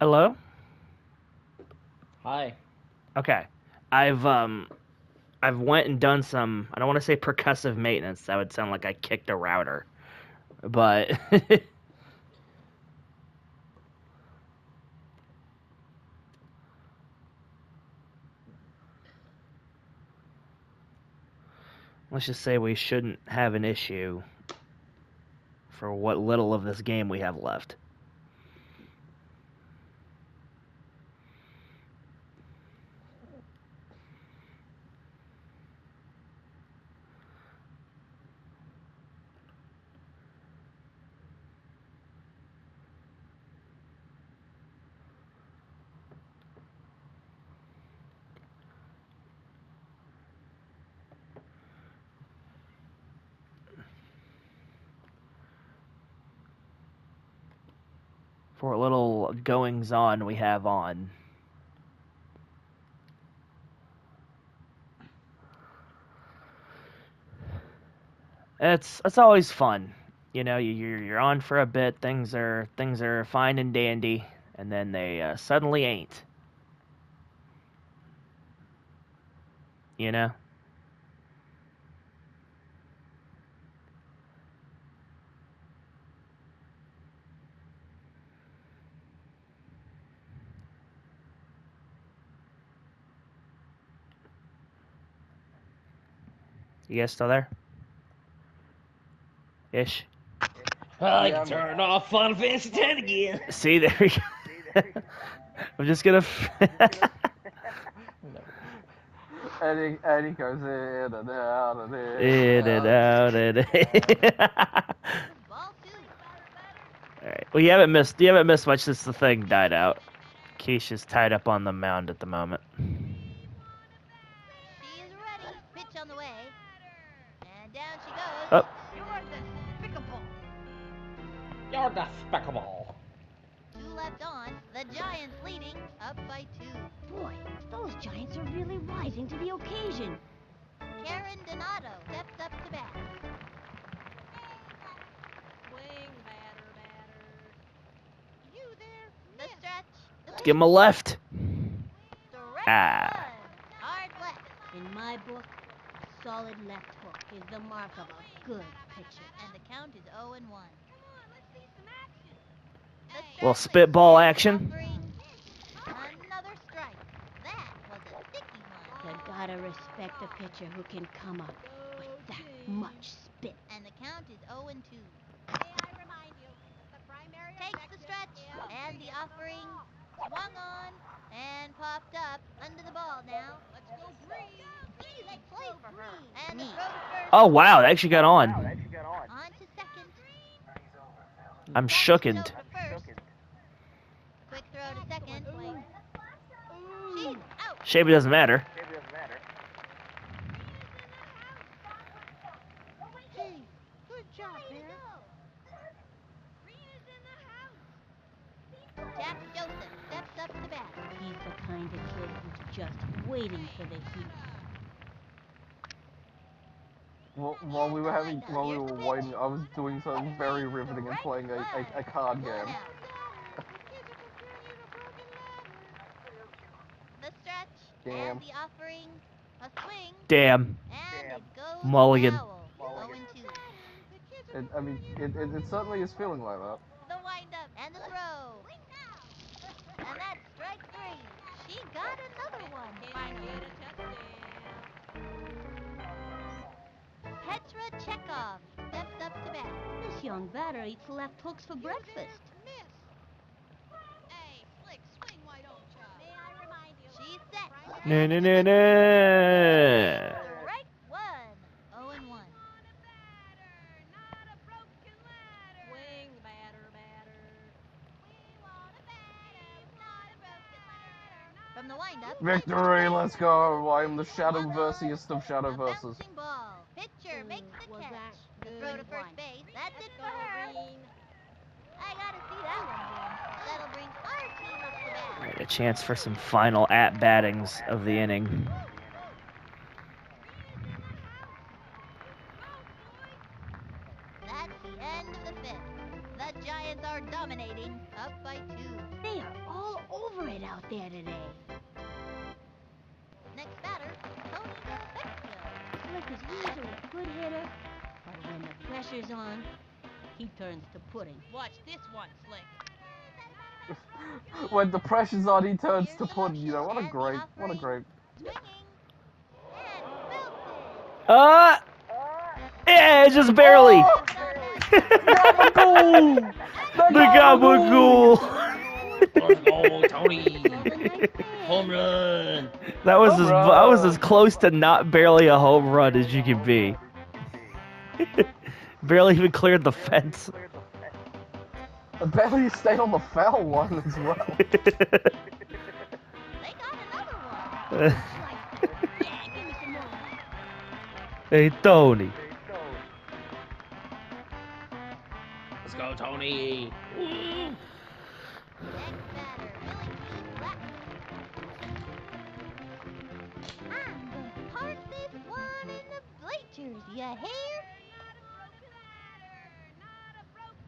Hello? Hi. Okay. I've I've went and done some, I don't want to say percussive maintenance. That would sound like I kicked a router. But let's just say we shouldn't have an issue for what little of this game we have left. For what little goings on we have on. It's always fun. You know, you're on for a bit, things are fine and dandy, and then they suddenly ain't. You know? You guys still there? Ish. I can turn off Final Fantasy X again. See, there we go. I'm just gonna. Eddie goes in and out and In and out and in. Alright. Well, you haven't missed much since the thing died out. Keisha's tied up on the mound at the moment. She is ready. Pitch on the way. And down she goes. Oh. You're despicable. You're despicable. Two left on. The Giants leading up by 2. Boy, those Giants are really rising to the occasion. Karen Donato steps up to bat. Swing, batter. You there? The stretch. The Give him a left. Strike Ah. one. Hard left. In my book, a solid left hook is the mark of a good pitcher. And the count is 0-1. Come on, let's see some action. The Well, stretch spitball leads action. offering another strike. That was a sticky one. You gotta respect a pitcher who can come up with that much spit. And the count is 0-2. May I remind you, the primary Takes the objective stretch is and the offering swung on and popped up under the ball now. Let's go green. Easy play for her. And the throw to first. Oh wow, they actually got on. On to second. I'm Back shookened. to first. Quick throw to second. She's out. Shape it doesn't matter. Hey, good job, Bear. Green is in the house. Jack Joseph steps up to bat. He's the kind of kid who's just waiting for the heat. While we were waiting, I was doing something very riveting and playing a card game. The stretch Damn. and the offering, a swing, Damn. and it goes Mulligan. foul. 0-2. It certainly is feeling like that. The windup and the throw. And that's strike 3. She got another one finally. Petra Chekhov steps up to bat. This young batter eats left hooks for breakfast. Hey, Flick, swing, why don't ya? May I remind you? She's set. No, no, no, no. Strike 1. 0-1. Swing, batter. From the windup. Victory, let's go! I am the shadow versiest of shadow A verses. bouncing ball. Pitcher makes the Was catch. that The good throw to first one? base. That's it for her. I gotta see that one again. That'll bring our team up to bat. Alright, a chance for some final at-battings of the inning. That's the end of the 5th. The Giants are dominating. dominating, up by 2. They are all over it out there today. Next batter, Tony Beckville. Slick is usually a good hitter, but when the pressure's on, he turns to pudding. Watch this one, Slick. When the pressure's on, he turns Here's to the pudding. You know, motion what a and the great, what a great. Swinging. And belted. Yeah, it's just barely. Oh! Gabagool! The gabagool. Let's go, Tony. Golden Knight Home run. That was Home as close to not barely a home run as you can be. Barely even cleared the fence. I barely stayed on the foul line as well. They got another one. Yeah, give me some more. Hey, Tony. Let's go, Tony. Woo. Next batter, Billy Keith left. I'm gonna park this one in the bleachers, you hear?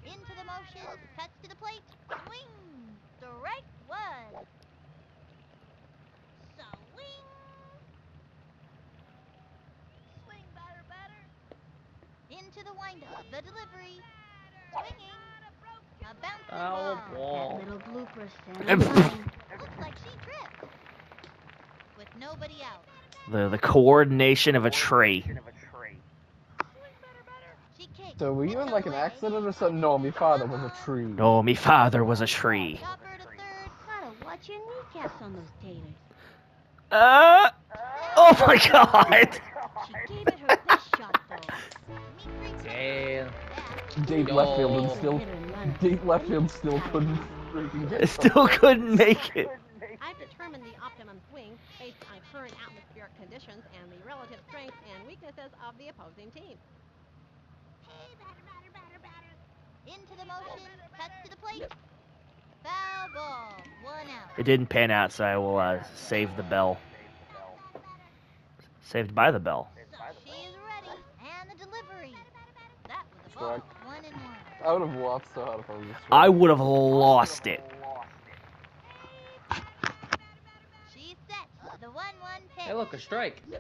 Into the motion, cuts to the plate, swing, strike 1. Swing. Swing, batter. Into the windup, the delivery, swinging, a bouncing Foul ball. ball. That little blooper sounds fine. Looks like she tripped. With nobody out. The coordination of a tree. She kicked. So were you in like an away. accident or something? No, my father was a tree. Oh, me father was a tree. Chopper to third. Gotta watch your kneecaps on those taters. Oh my God! She gave it her best shot, though. Yeah. Deep Yo. left field and still, Hit her running. deep left field still couldn't freaking get. I still couldn't make it. I've determined the optimum swing based on current atmospheric conditions and the relative strengths and weaknesses of the opposing team. Into the motion, cuts to the plate. Foul ball, 1 out. It didn't pan out, so I will save the bell. Saved by the bell. She's ready, and the delivery. That was a Strike. ball, 1 and 1. I would have lost so hard if I was a strike. I would have lost it. She's set. The 1-1 pitch. Hey, look, a strike. Swing.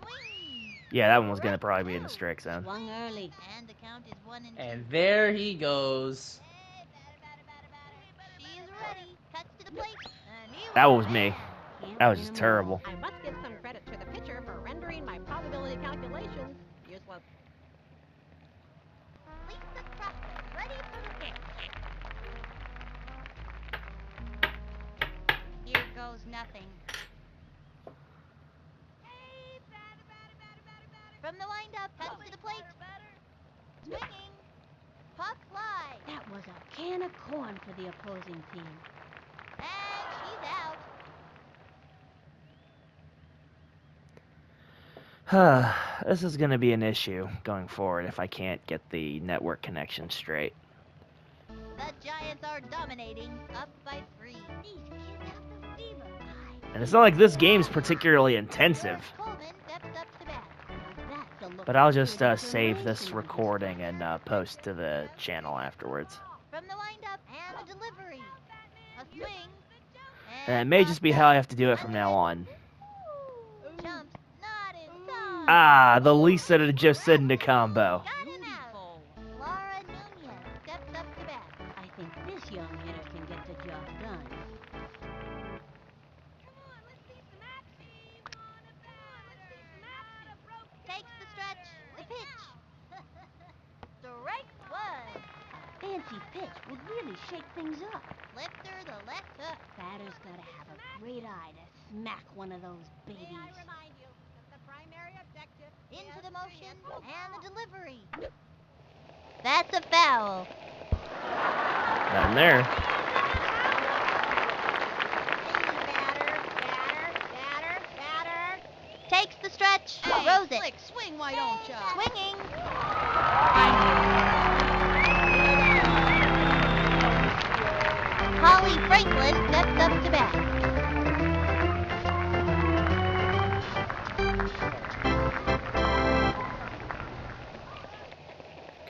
Yeah, that one was gonna probably be in the strike zone. Swung early. And the count is 1 and 2. And there he goes. She's ready. Cuts to the plate. And he That was me. Can't That was win just 'em terrible. I must give some credit to the pitcher for rendering my probability calculations useless. Lisa Crawford, ready for the pitch. Here goes nothing. From the windup, cuts to the plate. Swinging. Puck fly. That was a can of corn for the opposing team. And she's out. This is gonna be an issue going forward if I can't get the network connection straight. The Giants are dominating, up by 3. These kids have the fever. And it's not like this game's particularly intensive. Coleman steps up to bat. That's a look But I'll of just pure save this determination. recording and post to the channel afterwards. From the windup and the delivery. A swing. And it may just be how I have to do it from now on. Jumps not in time. Ah, the Lisa to Jacinda combo. Got him out. Laura Nunez steps up to bat. I think this young hitter can get the job done. Takes the stretch. The pitch. Strike 1. Fancy pitch would really shake things up. Lifter the left hook. Batter's gotta have a great eye to smack one of those May babies. I remind you that the primary objective Into is the motion to and the delivery. That's a foul. Down there. batter. Takes the stretch. Hey, Throws it. Slick, swing, why don't ya? Swinging. Holly Franklin steps up to bat.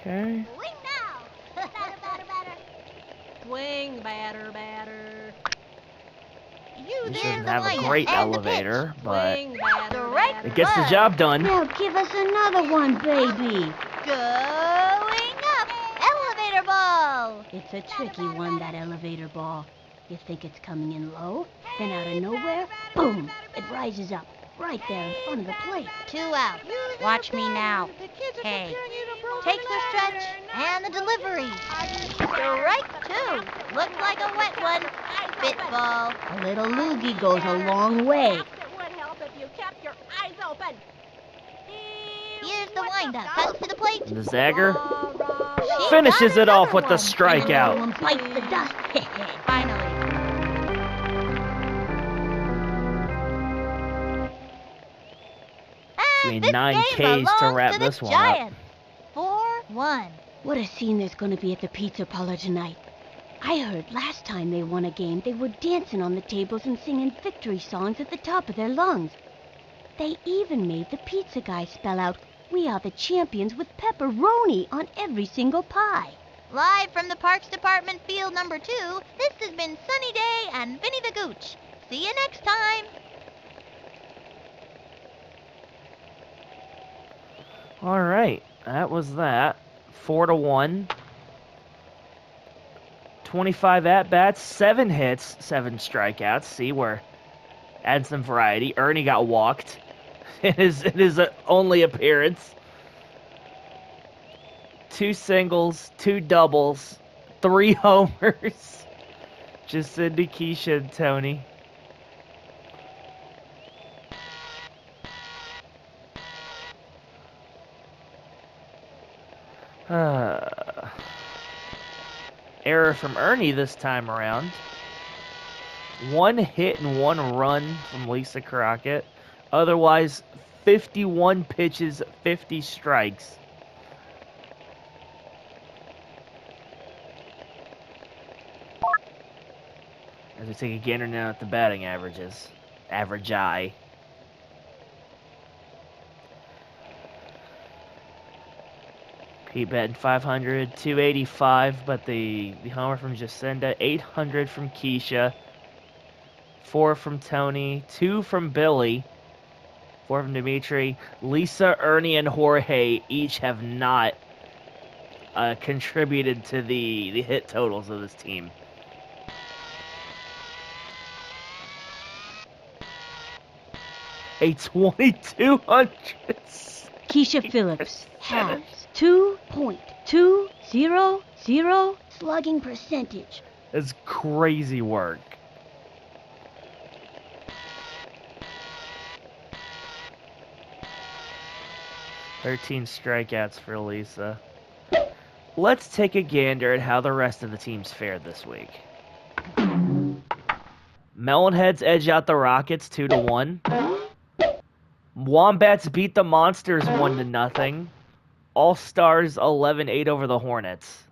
Okay. Swing now. Batter. Swing, batter. batter, batter. You It there's doesn't the have a windup great and the pitch. elevator, but Swing, batter, Strike batter. it gets the one. job done. Now give us another one, baby. Going up. Elevator ball. It's a tricky one, that elevator ball. You think it's coming in low, then out of nowhere, boom, it rises up, right there in front of the plate. 2 out. Watch me now. Hey, take the stretch and the delivery. Strike 2. Looks like a wet one. Spit ball. A little loogie goes a long way. It would help if you kept your eyes open. Here's the windup. Cuts to the plate. And the Zagger She finishes got it off another with the one. And strikeout. one bites the dust. Finally. Between And this 9 game Ks to belongs wrap the this one up. Giants. 4-1. What a scene there's going to be at the pizza parlor tonight. I heard last time they won a game, they were dancing on the tables and singing victory songs at the top of their lungs. They even made the pizza guy spell out, "We are the champions," with pepperoni on every single pie. Live from the Parks Department Field number 2, this has been Sunny Day and Vinny the Gooch. See you next time. All right, that was that. 4-1. 25 at-bats, 7 hits, 7 strikeouts. See, we're adding some variety. Ernie got walked in his only appearance. 2 singles, 2 doubles, 3 homers. Jacinda, Keisha, and Tony. Error from Ernie this time around. 1 hit and 1 run from Lisa Crockett. Otherwise, 51 pitches, 50 strikes. As we take a gander now at the batting averages. Average eye. Pete batting 500, 285, but the homer from Jacinda, 800 from Keisha, 4 from Tony, 2 from Billy, 4 from Dimitri. Lisa, Ernie, and Jorge each have not contributed to the hit totals of this team. A 2,200. Keisha Phillips has 2.200 slugging percentage. That's crazy work. "13 strikeouts for Lisa." Let's take a gander at how the rest of the teams fared this week. Melonheads edge out the Rockets 2-1. Wombats beat the Monsters 1-0. All Stars 11-8 over the Hornets.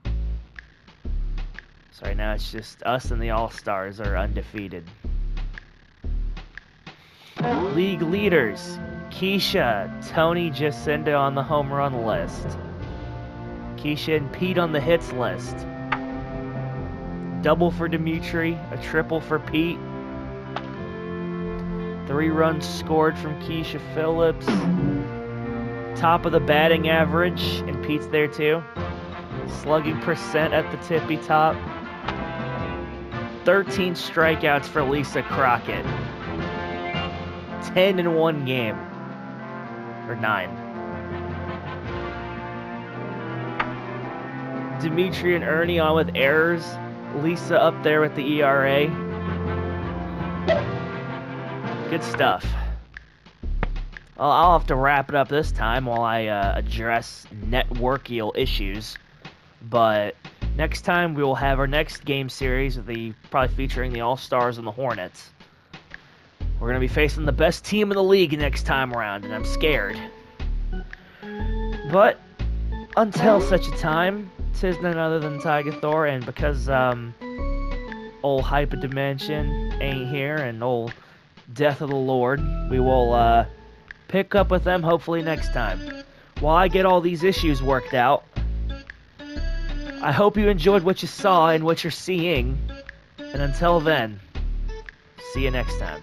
So right now it's just us and the All Stars are undefeated. League leaders: Keisha, Tony, Jacinda on the home run list. Keisha and Pete on the hits list. Double for Dimitri, a triple for Pete. 3 runs scored from Keisha Phillips. Top of the batting average, and Pete's there too. Slugging percent at the tippy top. 13 strikeouts for Lisa Crockett. 10 in one game. Or 9. Dimitri and Ernie on with errors. Lisa up there with the ERA. Good stuff. Well, I'll have to wrap it up this time while I address networkial issues. But next time we will have our next game series, probably featuring the All-Stars and the Hornets. We're going to be facing the best team in the league next time around, and I'm scared. But until such a time, 'tis none other than Tiger Thor, and because old Hyperdimension ain't here and old Death of the Lord, we will pick up with them hopefully next time. While I get all these issues worked out, I hope you enjoyed what you saw and what you're seeing. And until then, see you next time.